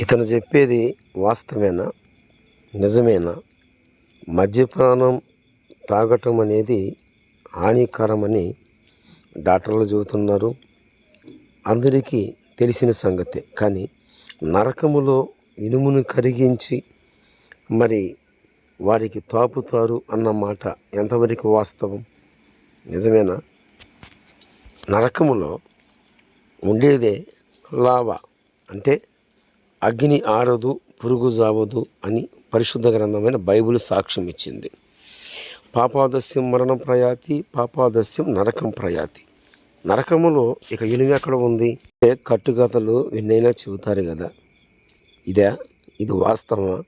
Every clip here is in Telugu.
ఇతను చెప్పేది వాస్తవేనా, నిజమేనా? మద్యపానం తాగటం అనేది హానికరమని డాక్టర్లు చెబుతున్నారు. అందరికీ తెలిసిన సంగతే. కానీ నరకములో ఇనుమును కరిగించి మరి వారికి తాపుతారు అన్న మాట ఎంతవరకు వాస్తవం, నిజమేనా? నరకములో ఉండేదే లావా, అంటే అగ్ని ఆరదు, పురుగు జావదు అని పరిశుద్ధ గ్రంథమైన బైబిల్ సాక్ష్యం ఇచ్చింది. పాపాదస్యం మరణం ప్రయాతి, పాపాదస్యం నరకం ప్రయాతి. నరకములో ఇక ఇనుము ఎక్కడ ఉంది? కట్టుకథలు విన్నైనా చెబుతారు కదా, ఇది వాస్తవమా?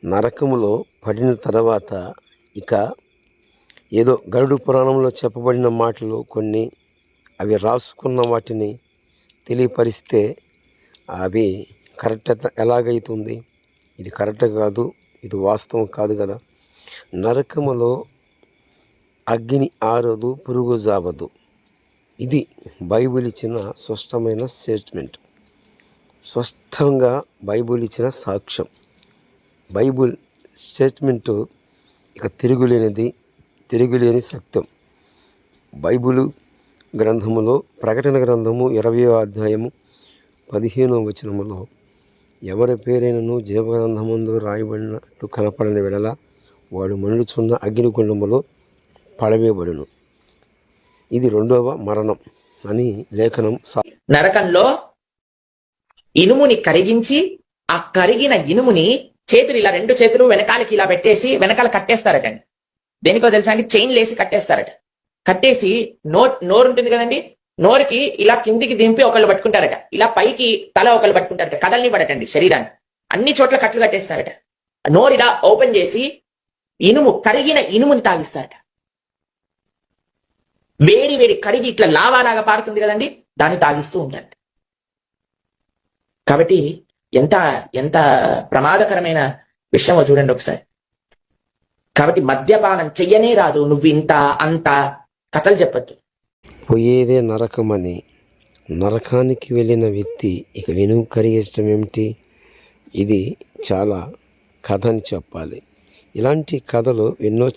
నరకములో పడిన తర్వాత ఇక ఏదో గరుడు పురాణంలో చెప్పబడిన మాటలు కొన్ని, అవి రాసుకున్న వాటిని తెలియపరిస్తే అవి కరెక్ట్ ఎలాగైతుంది? ఇది కరెక్ట్ కాదు, ఇది వాస్తవం కాదు కదా. నరకములో అగ్ని ఆరదు, పురుగు జావదు. ఇది బైబిల్ ఇచ్చిన స్పష్టమైన స్టేట్మెంట్, స్పష్టంగా బైబిల్ ఇచ్చిన సాక్ష్యం. బైబిల్ స్టేట్మెంటు ఇక తిరుగులేని సత్యం. బైబిల్ గ్రంథములో ప్రకటన గ్రంథము 20వ అధ్యాయము 15వ వచనములో ఎవరి పేరైనను జీవగ్రంథమందు రాయబడినట్టు కనపడని వెడల వాడు మండుచున్న అగ్నిగుండములో పడవేయబడును. ఇది రెండవ మరణం అని లేఖనం. నరకంలో ఇనుముని కరిగించి ఆ కరిగిన ఇనుముని చేతులు ఇలా, రెండు చేతులు వెనకాలకి ఇలా పెట్టేసి వెనకాల కట్టేస్తారటండి. దేనికో తెలుసా అండి? చైన్ లేసి కట్టేస్తారట. కట్టేసి నోరు ఉంటుంది కదండి, నోరుకి ఇలా కిందికి దింపి ఒకళ్ళు పట్టుకుంటారట, ఇలా పైకి తల ఒకళ్ళు పట్టుకుంటారట. కదల్ని పడటండి శరీరాన్ని, అన్ని చోట్ల కట్లు కట్టేస్తారట. నోరు ఇలా ఓపెన్ చేసి కరిగిన ఇనుముని తాగిస్తారట. వేడి కరిగి ఇట్లా లావాలాగా పారుతుంది కదండి, దాన్ని తాగిస్తూ ఉంటారట. కాబట్టి ఎంత ఎంత ప్రమాదకరమైన విషయమో చూడండి ఒకసారి. కాబట్టి మద్యపానం చెయ్యనే రాదు, నువ్వు ఇంత అంత కథలు చెప్పద్దు. పోయేదే నరకమని నరకానికి వెళ్ళిన వ్యక్తి ఇక ఇనుము కరిగించడం ఏమిటి? ఇది చాలా కథ అని చెప్పాలి. ఇలాంటి కథలు ఎన్నో